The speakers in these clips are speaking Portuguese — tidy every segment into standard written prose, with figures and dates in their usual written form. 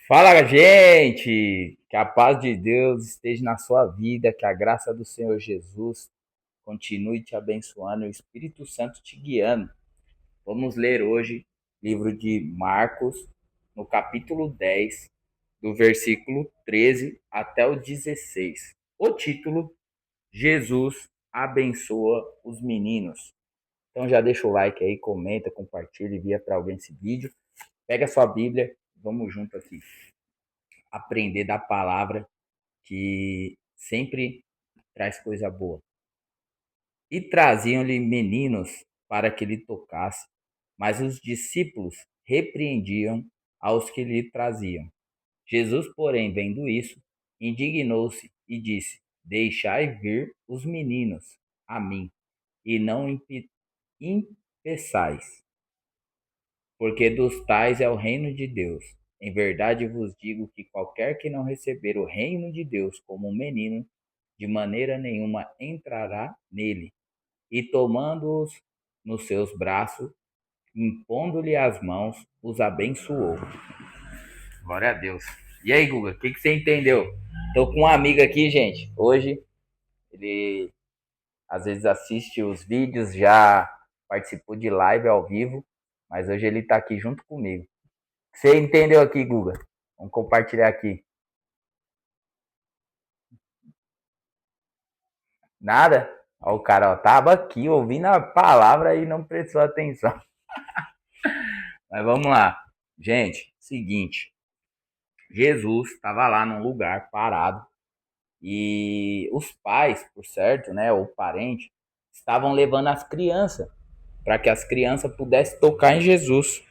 Fala, gente! Que a paz de Deus esteja na sua vida, que a graça do Senhor Jesus continue te abençoando e o Espírito Santo te guiando. Vamos ler hoje o livro de Marcos, no capítulo 10, do versículo 13 até o 16. O título: Jesus abençoa os meninos. Então já deixa o like aí, comenta, compartilha, envia para alguém esse vídeo. Pega a sua Bíblia, vamos junto aqui aprender da palavra que sempre traz coisa boa. E traziam-lhe meninos para que lhe tocasse, mas os discípulos repreendiam aos que lhe traziam. Jesus, porém, vendo isso, indignou-se e disse: Deixai vir os meninos a mim, e não impeçais, porque dos tais é o reino de Deus. Em verdade vos digo que qualquer que não receber o reino de Deus como um menino, de maneira nenhuma entrará nele. E tomando-os nos seus braços, impondo-lhe as mãos, os abençoou. Glória a Deus. E aí, Guga, o que você entendeu? Tô com um amigo aqui, gente. Hoje, ele às vezes assiste os vídeos, já participou de live ao vivo, mas hoje ele tá aqui junto comigo. O que você entendeu aqui, Guga? Vamos compartilhar aqui. Nada? Ó, o cara ó, tava aqui ouvindo a palavra e não prestou atenção. Mas vamos lá. Gente, seguinte. Jesus estava lá num lugar parado e os pais, por certo, né, ou parente, estavam levando as crianças para que as crianças pudessem tocar em Jesus.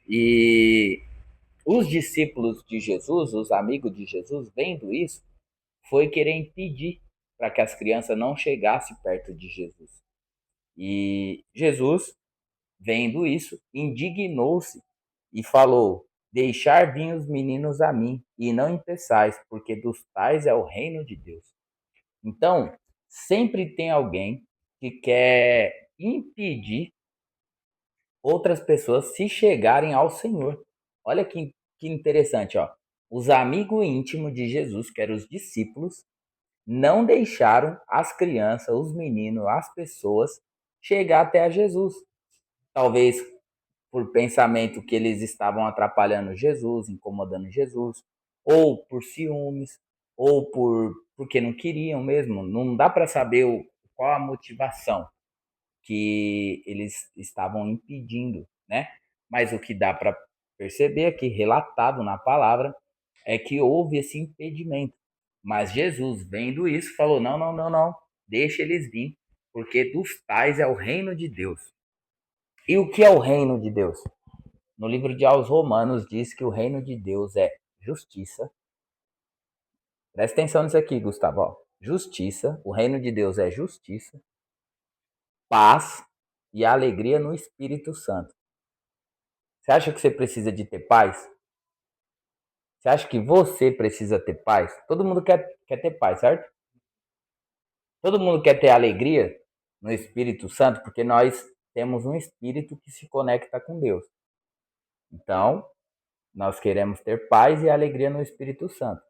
E os discípulos de Jesus, os amigos de Jesus, vendo isso, foi querer impedir para que as crianças não chegassem perto de Jesus. E Jesus, vendo isso, indignou-se e falou: Deixar vir os meninos a mim, e não impeçais, porque dos tais é o reino de Deus. Então, sempre tem alguém que quer impedir outras pessoas se chegarem ao Senhor. Olha que interessante, ó. Os amigos íntimos de Jesus, que eram os discípulos, não deixaram as crianças, os meninos, as pessoas chegar até a Jesus. Talvez por pensamento que eles estavam atrapalhando Jesus, incomodando Jesus, ou por ciúmes, ou porque não queriam mesmo. Não dá para saber qual a motivação que eles estavam impedindo, né? Mas o que dá para perceber aqui, relatado na palavra, é que houve esse impedimento. Mas Jesus, vendo isso, falou: não, não, não, não, deixa eles vir, porque dos tais é o reino de Deus. E o que é o reino de Deus? No livro de aos Romanos diz que o reino de Deus é justiça. Presta atenção nisso aqui, Gustavo. Ó. Justiça. O reino de Deus é justiça, paz e alegria no Espírito Santo. Você acha que você precisa de ter paz? Você acha que você precisa ter paz? Todo mundo quer ter paz, certo? Todo mundo quer ter alegria no Espírito Santo, porque nós temos um espírito que se conecta com Deus. Então, nós queremos ter paz e alegria no Espírito Santo.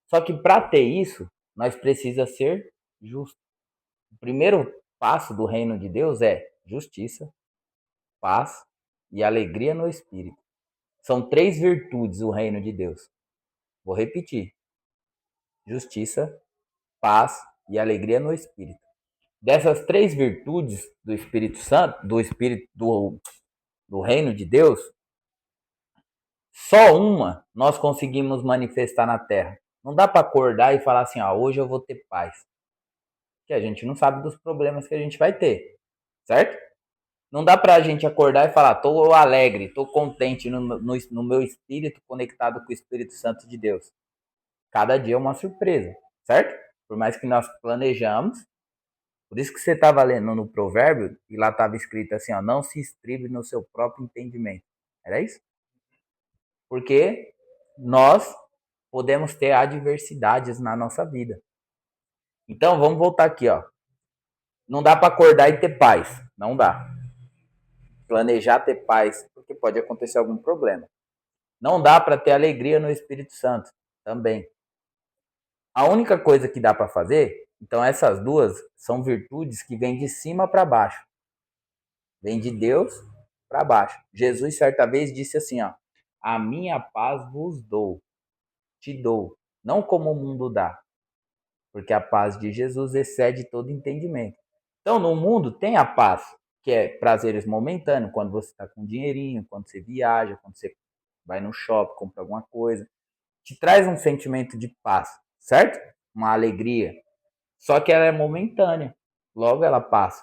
Só que para ter isso, nós precisamos ser justos. O primeiro passo do reino de Deus é justiça, paz e alegria no Espírito. São três virtudes o reino de Deus. Vou repetir: justiça, paz e alegria no Espírito. Dessas três virtudes do Espírito Santo, do reino de Deus, só uma nós conseguimos manifestar na terra. Não dá para acordar e falar assim: hoje eu vou ter paz. Que a gente não sabe dos problemas que a gente vai ter, certo? Não dá pra gente acordar e falar: tô alegre, tô contente no meu espírito conectado com o Espírito Santo de Deus. Cada dia é uma surpresa, certo? Por mais que nós planejamos. Por isso que você estava lendo no provérbio e lá estava escrito assim: não se estribe no seu próprio entendimento. Era isso? Porque nós podemos ter adversidades na nossa vida. Então vamos voltar aqui, ó. Não dá para acordar e ter paz. Não dá. Planejar ter paz, porque pode acontecer algum problema. Não dá para ter alegria no Espírito Santo também. A única coisa que dá para fazer, então essas duas são virtudes que vêm de cima para baixo. Vem de Deus para baixo. Jesus certa vez disse assim, ó: "A minha paz vos dou, te dou, não como o mundo dá, porque a paz de Jesus excede todo entendimento." Então, no mundo tem a paz, que é prazeres momentâneos, quando você está com dinheirinho, quando você viaja, quando você vai no shopping, compra alguma coisa, te traz um sentimento de paz, certo? Uma alegria. Só que ela é momentânea, logo ela passa.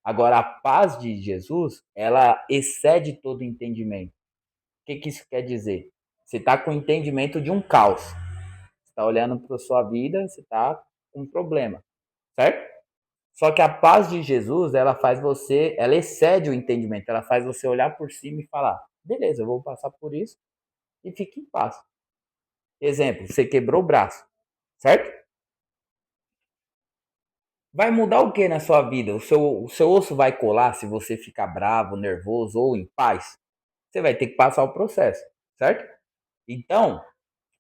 Agora, a paz de Jesus, ela excede todo entendimento. O que, que isso quer dizer? Você está com o entendimento de um caos. Você está olhando para a sua vida, você está com um problema, certo? Só que a paz de Jesus, ela faz você, ela excede o entendimento, ela faz você olhar por cima e falar: beleza, eu vou passar por isso e fique em paz. Exemplo, você quebrou o braço, certo? Vai mudar o que na sua vida? O seu osso vai colar se você ficar bravo, nervoso ou em paz? Você vai ter que passar o processo, certo? Então,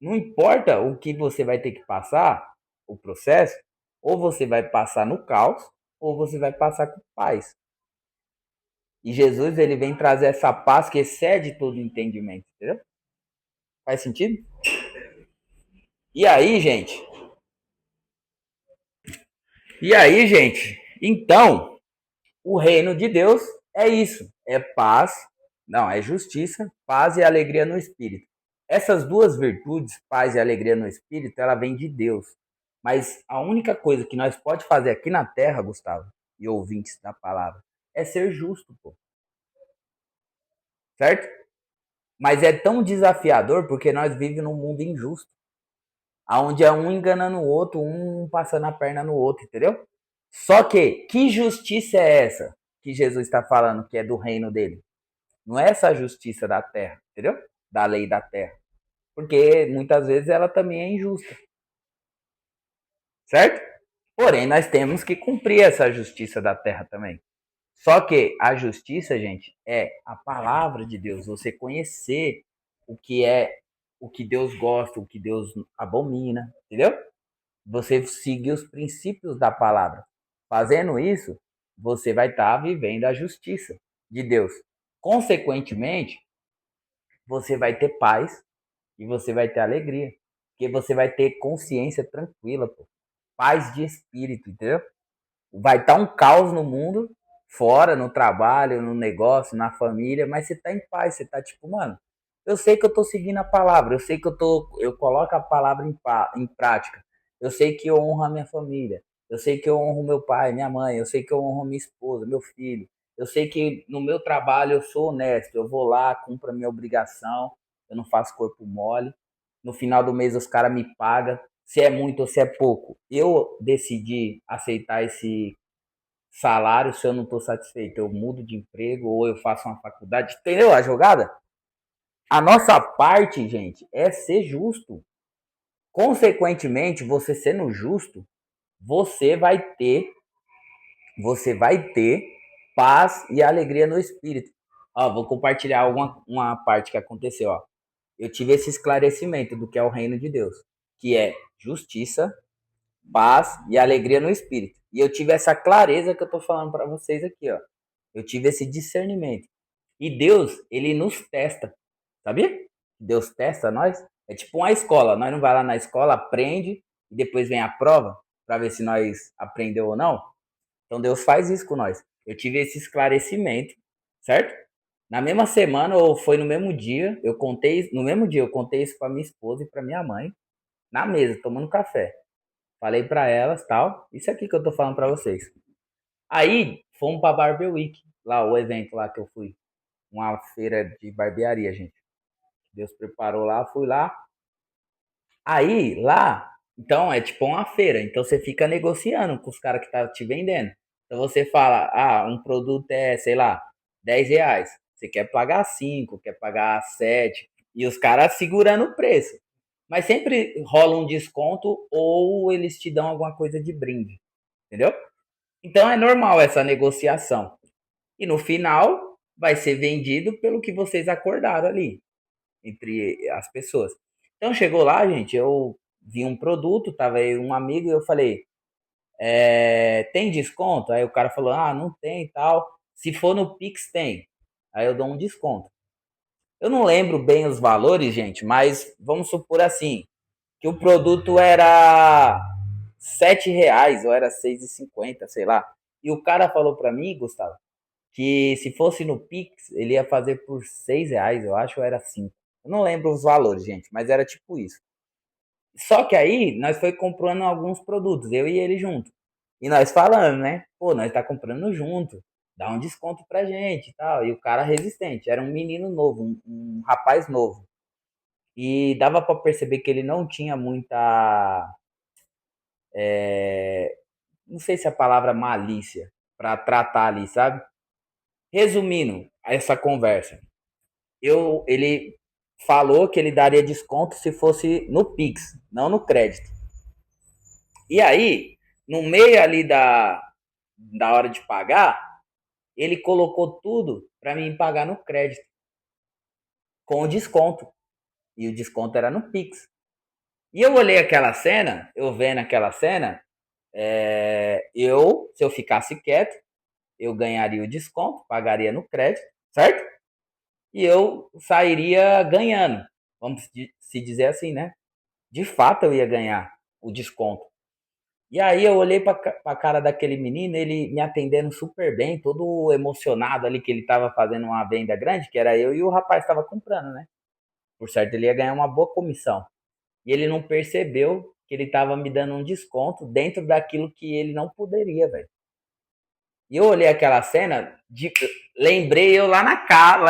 não importa o que você vai ter que passar, o processo, ou você vai passar no caos, ou você vai passar com paz. E Jesus, ele vem trazer essa paz que excede todo entendimento, entendeu? Faz sentido? E aí, gente? E aí, gente? Então, o reino de Deus é isso, é paz, não, é justiça, paz e alegria no espírito. Essas duas virtudes, paz e alegria no espírito, ela vem de Deus. Mas a única coisa que nós pode fazer aqui na terra, Gustavo, e ouvintes da palavra, é ser justo, pô. Certo? Mas é tão desafiador porque nós vivemos num mundo injusto, onde é um enganando o outro, um passando a perna no outro, entendeu? Só que justiça é essa que Jesus está falando que é do reino dele? Não é essa justiça da terra, entendeu? Da lei da terra. Porque muitas vezes ela também é injusta, certo? Porém, nós temos que cumprir essa justiça da terra também. Só que a justiça, gente, é a palavra de Deus. Você conhecer o que é, o que Deus gosta, o que Deus abomina, entendeu? Você seguir os princípios da palavra. Fazendo isso, você vai estar vivendo a justiça de Deus. Consequentemente, você vai ter paz e você vai ter alegria. Porque você vai ter consciência tranquila, pô. Paz de espírito, entendeu? Vai estar um caos no mundo, fora, no trabalho, no negócio, na família, mas você tá em paz, você tá tipo, mano, eu sei que eu tô seguindo a palavra, eu sei que eu coloco a palavra em prática, eu sei que eu honro a minha família, eu sei que eu honro meu pai, minha mãe, eu sei que eu honro minha esposa, meu filho, eu sei que no meu trabalho eu sou honesto, eu vou lá, cumpro a minha obrigação, eu não faço corpo mole, no final do mês os caras me pagam, se é muito ou se é pouco. Eu decidi aceitar esse salário, se eu não estou satisfeito, eu mudo de emprego ou eu faço uma faculdade. Entendeu a jogada? A nossa parte, gente, é ser justo. Consequentemente, você sendo justo, você vai ter, você vai ter paz e alegria no espírito. Ó, vou compartilhar uma parte que aconteceu, ó. Eu tive esse esclarecimento do que é o reino de Deus, que é justiça, paz e alegria no espírito. E eu tive essa clareza que eu tô falando para vocês aqui, ó. Eu tive esse discernimento. E Deus, ele nos testa. Sabia? Deus testa nós. É tipo uma escola. Nós não vai lá na escola, aprende e depois vem a prova para ver se nós aprendeu ou não. Então Deus faz isso com nós. Eu tive esse esclarecimento, certo? Na mesma semana ou foi no mesmo dia, eu contei, no mesmo dia eu contei isso para minha esposa e para minha mãe, na mesa, tomando café. Falei para elas, tal. Isso aqui que eu tô falando para vocês. Aí, fomos pra Barber Week, lá o evento lá que eu fui, uma feira de barbearia, gente. Deus preparou lá, fui lá. Aí, lá, então é tipo uma feira, então você fica negociando com os caras que tá te vendendo. Então você fala, ah, um produto é, sei lá, R$ 10. Você quer pagar 5, quer pagar 7, e os caras segurando o preço. Mas sempre rola um desconto ou eles te dão alguma coisa de brinde, entendeu? Então é normal essa negociação. E no final vai ser vendido pelo que vocês acordaram ali. entre as pessoas. Então chegou lá, gente, eu vi um produto, tava aí um amigo e eu falei, tem desconto? Aí o cara falou, ah, não tem e tal. Se for no Pix, tem. Aí eu dou um desconto. Eu não lembro bem os valores, gente, mas vamos supor assim, que o produto era R$ 7 ou era 6,50, sei lá. E o cara falou pra mim, Gustavo, que se fosse no Pix, ele ia fazer por R$ 6, eu acho, ou era 5. Eu não lembro os valores, gente, mas era tipo isso. Só que aí nós foi comprando alguns produtos, eu e ele junto. E nós falando, né? Pô, nós tá comprando junto, dá um desconto pra gente e tal. E o cara resistente, era um menino novo, um rapaz novo. E dava pra perceber que ele não tinha muita, não sei se a palavra malícia pra tratar ali, sabe? Resumindo essa conversa, ele falou que ele daria desconto se fosse no Pix, não no crédito. E aí, no meio ali da hora de pagar, ele colocou tudo para mim pagar no crédito, com o desconto. E o desconto era no Pix. E eu olhei aquela cena, eu vendo aquela cena, se eu ficasse quieto, eu ganharia o desconto, pagaria no crédito, certo? E eu sairia ganhando, vamos se dizer assim, né? De fato eu ia ganhar o desconto. E aí eu olhei pra cara daquele menino, ele me atendendo super bem, todo emocionado ali que ele tava fazendo uma venda grande, que era eu e o rapaz tava comprando, né? Por certo, ele ia ganhar uma boa comissão. E ele não percebeu que ele tava me dando um desconto dentro daquilo que ele não poderia, velho. E eu olhei aquela cena, lembrei eu lá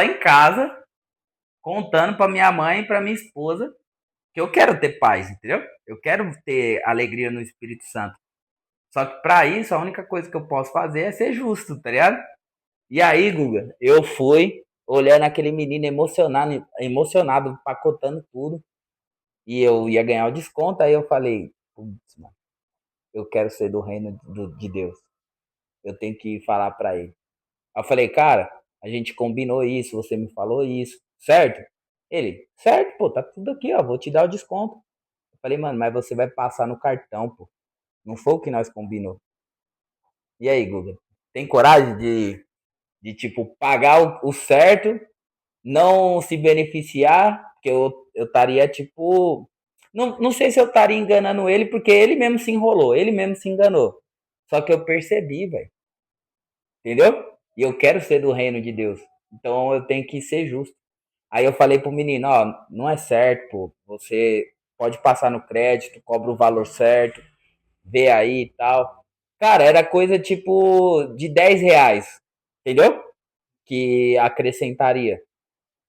em casa, contando pra minha mãe e pra minha esposa que eu quero ter paz, entendeu? Eu quero ter alegria no Espírito Santo. Só que pra isso, a única coisa que eu posso fazer é ser justo, tá ligado? E aí, Guga, eu fui olhando aquele menino emocionado, empacotando tudo, e eu ia ganhar o desconto, aí eu falei, putz, mano, eu quero ser do reino de Deus. Eu tenho que falar pra ele. Aí eu falei, cara, a gente combinou isso, você me falou isso, certo? Ele, certo, pô, tá tudo aqui, ó, vou te dar o desconto. Eu falei, mano, mas você vai passar no cartão, pô. Não foi o que nós combinou. E aí, Guga? Tem coragem de tipo, pagar o certo, não se beneficiar? Porque eu estaria, tipo. Não sei se eu estaria enganando ele, porque ele mesmo se enrolou, ele mesmo se enganou. Só que eu percebi, velho. Entendeu? E eu quero ser do reino de Deus. Então eu tenho que ser justo. Aí eu falei pro menino, ó, não é certo, pô. Você pode passar no crédito, cobra o valor certo, vê aí e tal. Cara, era coisa tipo de R$ 10, entendeu? Que acrescentaria.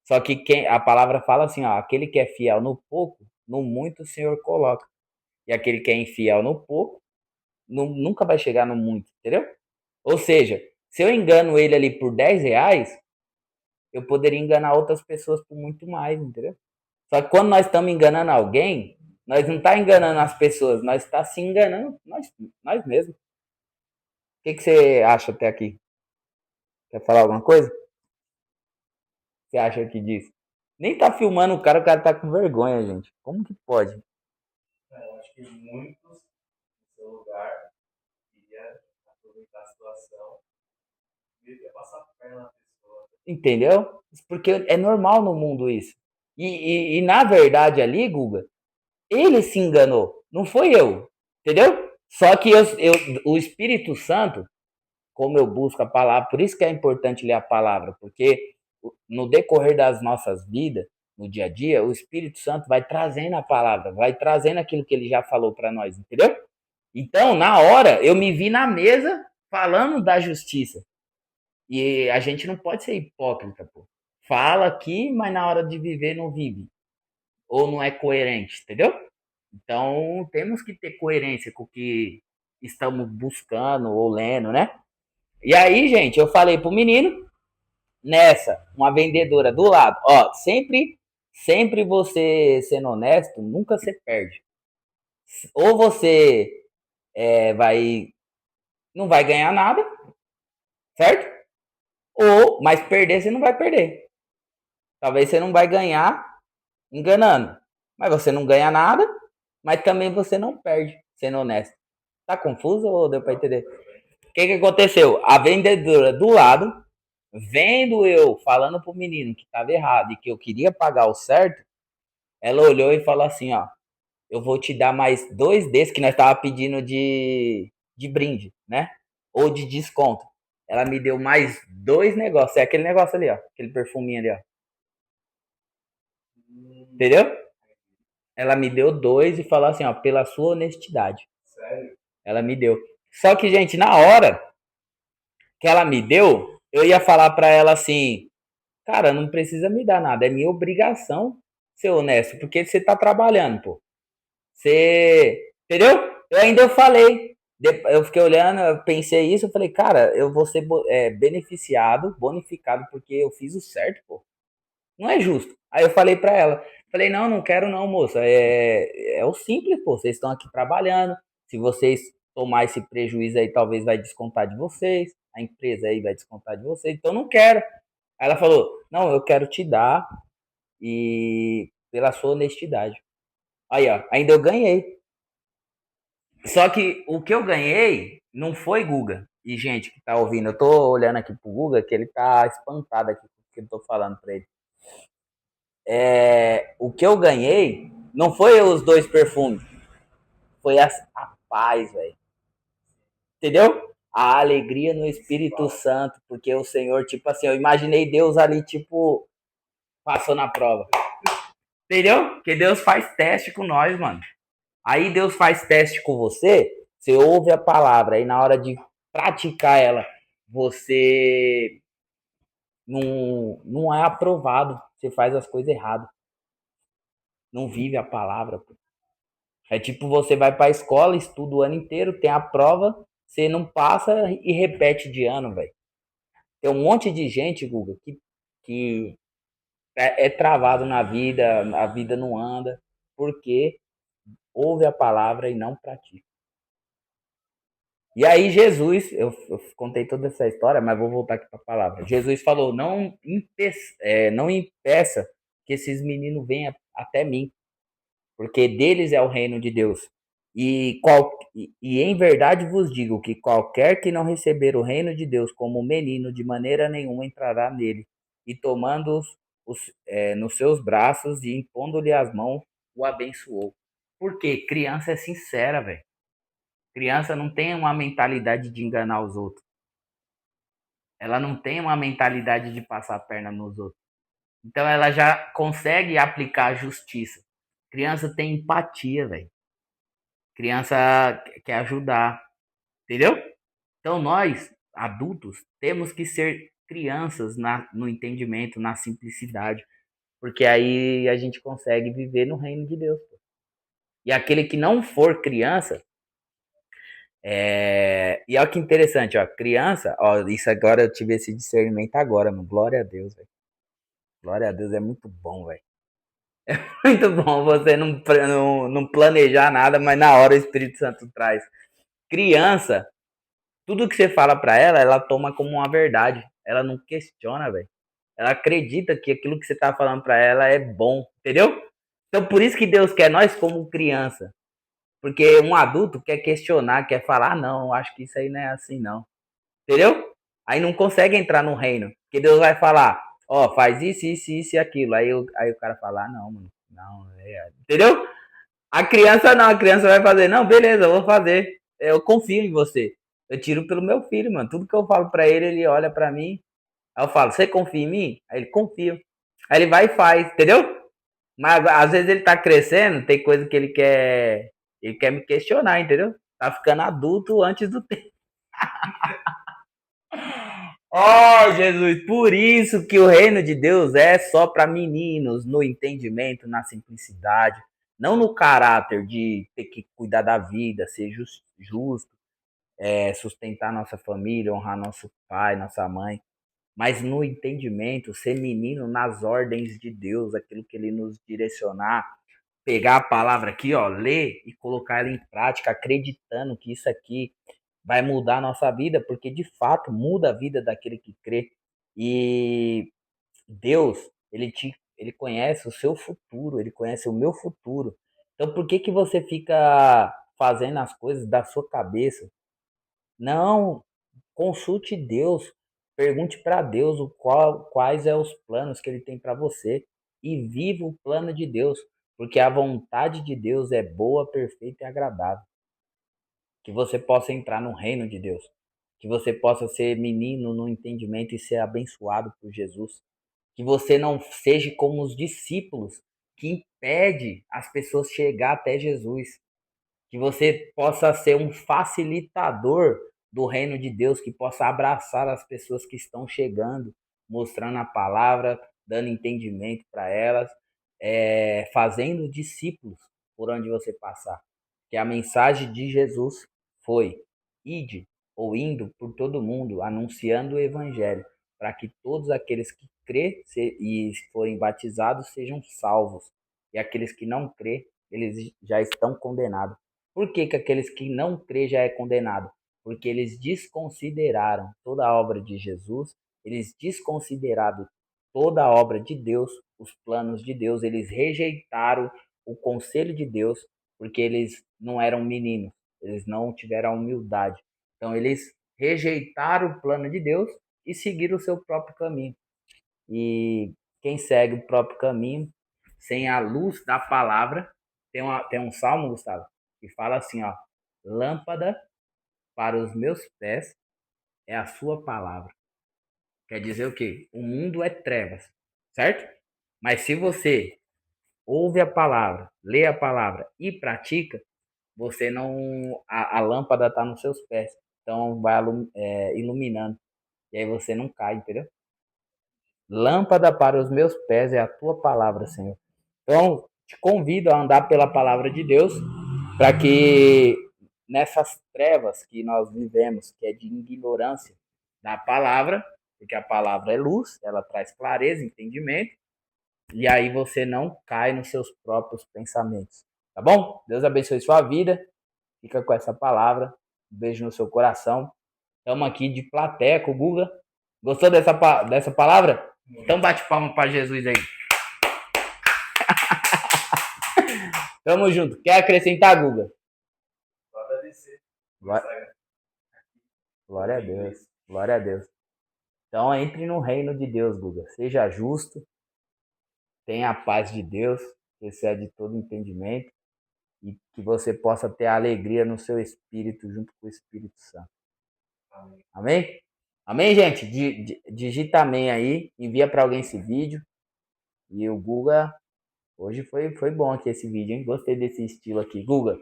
Só que a palavra fala assim, ó, aquele que é fiel no pouco, no muito o Senhor coloca. E aquele que é infiel no pouco, nunca vai chegar no muito, entendeu? Ou seja, se eu engano ele ali por R$ 10, eu poderia enganar outras pessoas por muito mais, entendeu? Só que quando nós estamos enganando alguém, nós não está enganando as pessoas, nós está se enganando nós mesmos. Que você acha até aqui? Quer falar alguma coisa? Você acha que diz? Nem tá filmando o cara tá com vergonha, gente. Como que pode? Eu acho que muitos no seu lugar iria aproveitar a situação e ia passar a perna na pessoa. Entendeu? Porque é normal no mundo isso. E na verdade ali, Guga, ele se enganou. Não foi eu. Entendeu? Só que o Espírito Santo, como eu busco a palavra, por isso que é importante ler a palavra, porque no decorrer das nossas vidas, no dia a dia, o Espírito Santo vai trazendo a palavra, vai trazendo aquilo que ele já falou para nós, entendeu? Então, na hora, eu me vi na mesa falando da justiça. E a gente não pode ser hipócrita, pô. Fala aqui, mas na hora de viver não vive. Ou não é coerente, entendeu? Então, temos que ter coerência com o que estamos buscando ou lendo, né? E aí, gente, eu falei pro menino, nessa, uma vendedora do lado, ó, sempre você sendo honesto, nunca você perde. Ou você não vai ganhar nada, certo? Mas perder você não vai perder. Talvez você não vai ganhar, enganando. Mas você não ganha nada, mas também você não perde, sendo honesto. Tá confuso ou deu pra entender? O que que aconteceu? A vendedora do lado, vendo eu falando pro menino que tava errado e que eu queria pagar o certo, ela olhou e falou assim, ó, eu vou te dar mais dois desses que nós tava pedindo de brinde, né? Ou de desconto. Ela me deu mais dois negócios. É aquele negócio ali, ó. Aquele perfuminho ali, ó. Entendeu? Ela me deu dois e falou assim, ó, pela sua honestidade. Sério? Ela me deu. Só que, gente, na hora que ela me deu, eu ia falar pra ela assim, cara, não precisa me dar nada, é minha obrigação ser honesto, porque você tá trabalhando, pô. Você. Entendeu? Eu falei. Eu fiquei olhando, eu pensei isso, eu falei, cara, eu vou ser beneficiado, bonificado, porque eu fiz o certo, pô. Não é justo. Aí eu falei pra ela, falei, não, não quero não, moça. É o simples, pô. Vocês estão aqui trabalhando. Se vocês tomar esse prejuízo aí, talvez vai descontar de vocês. A empresa aí vai descontar de vocês. Então não quero. Aí ela falou, não, eu quero te dar e pela sua honestidade. Aí, ó, ainda eu ganhei. Só que o que eu ganhei não foi Guga. E, gente que tá ouvindo, eu tô olhando aqui pro Guga, que ele tá espantado aqui com o que eu tô falando pra ele. O que eu ganhei não foi os dois perfumes, foi a paz, velho. Entendeu? A alegria no Espírito Santo, porque o Senhor, tipo assim, eu imaginei Deus ali, tipo, passou na prova. Entendeu? Que Deus faz teste com nós, mano. Aí Deus faz teste com você, você ouve a palavra, aí na hora de praticar ela, você não é aprovado, você faz as coisas erradas, não vive a palavra. Pô. É tipo você vai para a escola, estuda o ano inteiro, tem a prova, você não passa e repete de ano, velho. Tem um monte de gente, Guga, que é travado na vida, a vida não anda, porque ouve a palavra e não pratica. E aí Jesus, eu contei toda essa história, mas vou voltar aqui para a palavra. Jesus falou, não impeça que esses meninos venham até mim, porque deles é o reino de Deus. E em verdade vos digo que qualquer que não receber o reino de Deus como menino, de maneira nenhuma entrará nele. E tomando-os nos seus braços e impondo-lhe as mãos, o abençoou. Porque criança é sincera, velho. Criança não tem uma mentalidade de enganar os outros. Ela não tem uma mentalidade de passar a perna nos outros. Então ela já consegue aplicar a justiça. Criança tem empatia, velho. Criança quer ajudar, entendeu? Então nós, adultos, temos que ser crianças no entendimento, na simplicidade, porque aí a gente consegue viver no reino de Deus. E aquele que não for criança, e olha que interessante, ó, criança, ó, isso agora eu tive esse discernimento agora, mano. Glória a Deus, velho. Glória a Deus, é muito bom, velho. Muito bom você não planejar nada, mas na hora o Espírito Santo traz. Criança, tudo que você fala pra ela, ela toma como uma verdade. Ela não questiona, velho. Ela acredita que aquilo que você tá falando pra ela é bom, entendeu? Então por isso que Deus quer nós como criança. Porque um adulto quer questionar, quer falar, ah, não, acho que isso aí não é assim, não. Entendeu? Aí não consegue entrar no reino. Porque Deus vai falar, ó, faz isso, isso, isso e aquilo. Aí o cara fala, ah, não, mano. Não, entendeu? A criança não, a criança vai fazer, não, beleza, eu vou fazer. Eu confio em você. Eu tiro pelo meu filho, mano. Tudo que eu falo pra ele, ele olha pra mim. Aí eu falo, você confia em mim? Aí ele confia. Aí ele vai e faz, entendeu? Mas às vezes ele tá crescendo, tem coisa que ele quer me questionar, entendeu? Tá ficando adulto antes do tempo. Oh, Jesus, por isso que o reino de Deus é só para meninos, no entendimento, na simplicidade, não no caráter de ter que cuidar da vida, ser justo, sustentar nossa família, honrar nosso pai, nossa mãe, mas no entendimento, ser menino nas ordens de Deus, aquilo que ele nos direcionar, pegar a palavra aqui, ó, ler e colocar ela em prática, acreditando que isso aqui vai mudar a nossa vida, porque de fato muda a vida daquele que crê. E Deus, ele conhece o seu futuro, ele conhece o meu futuro. Então por que que você fica fazendo as coisas da sua cabeça? Não, consulte Deus, pergunte para Deus quais é os planos que ele tem para você e viva o plano de Deus, porque a vontade de Deus é boa, perfeita e agradável. Que você possa entrar no reino de Deus, que você possa ser menino no entendimento e ser abençoado por Jesus, que você não seja como os discípulos que impede as pessoas chegar até Jesus, que você possa ser um facilitador do reino de Deus, que possa abraçar as pessoas que estão chegando, mostrando a palavra, dando entendimento para elas, fazendo discípulos por onde você passar. Que a mensagem de Jesus foi: ide ou indo por todo mundo, anunciando o evangelho, para que todos aqueles que crê e forem batizados sejam salvos, e aqueles que não crê, eles já estão condenados. Por que que aqueles que não crê já é condenado? Porque eles desconsideraram toda a obra de Jesus, eles desconsideraram toda a obra de Deus, os planos de Deus, eles rejeitaram o conselho de Deus, porque eles não eram meninos, eles não tiveram a humildade. Então eles rejeitaram o plano de Deus e seguiram o seu próprio caminho. E quem segue o próprio caminho, sem a luz da palavra, tem um salmo, Gustavo, que fala assim, ó: lâmpada para os meus pés é a sua palavra. Quer dizer o quê? O mundo é trevas, certo? Mas se você ouve a palavra, lê a palavra e pratica, você não. A lâmpada está nos seus pés. Então vai iluminando. E aí você não cai, entendeu? Lâmpada para os meus pés é a tua palavra, Senhor. Então, te convido a andar pela palavra de Deus, para que nessas trevas que nós vivemos, que é de ignorância da palavra, porque a palavra é luz, ela traz clareza, entendimento, e aí você não cai nos seus próprios pensamentos. Tá bom? Deus abençoe sua vida. Fica com essa palavra. Um beijo no seu coração. Estamos aqui de plateia com o Guga. Gostou dessa palavra? Então bate palma para Jesus aí. Tamo junto. Quer acrescentar, Guga? Só agradecer. Glória a Deus. Glória a Deus. Então entre no reino de Deus, Guga. Seja justo. Tenha a paz de Deus, que excede todo entendimento. E que você possa ter alegria no seu espírito, junto com o Espírito Santo. Amém. Amém? Amém, gente? Digita amém aí. Envia para alguém esse vídeo. E o Guga... Hoje foi bom aqui esse vídeo, hein? Gostei desse estilo aqui. Guga,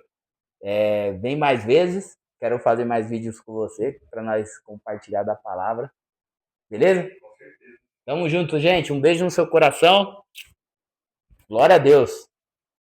vem mais vezes. Quero fazer mais vídeos com você para nós compartilhar da palavra. Beleza? Com certeza. Tamo junto, gente. Um beijo no seu coração. Glória a Deus.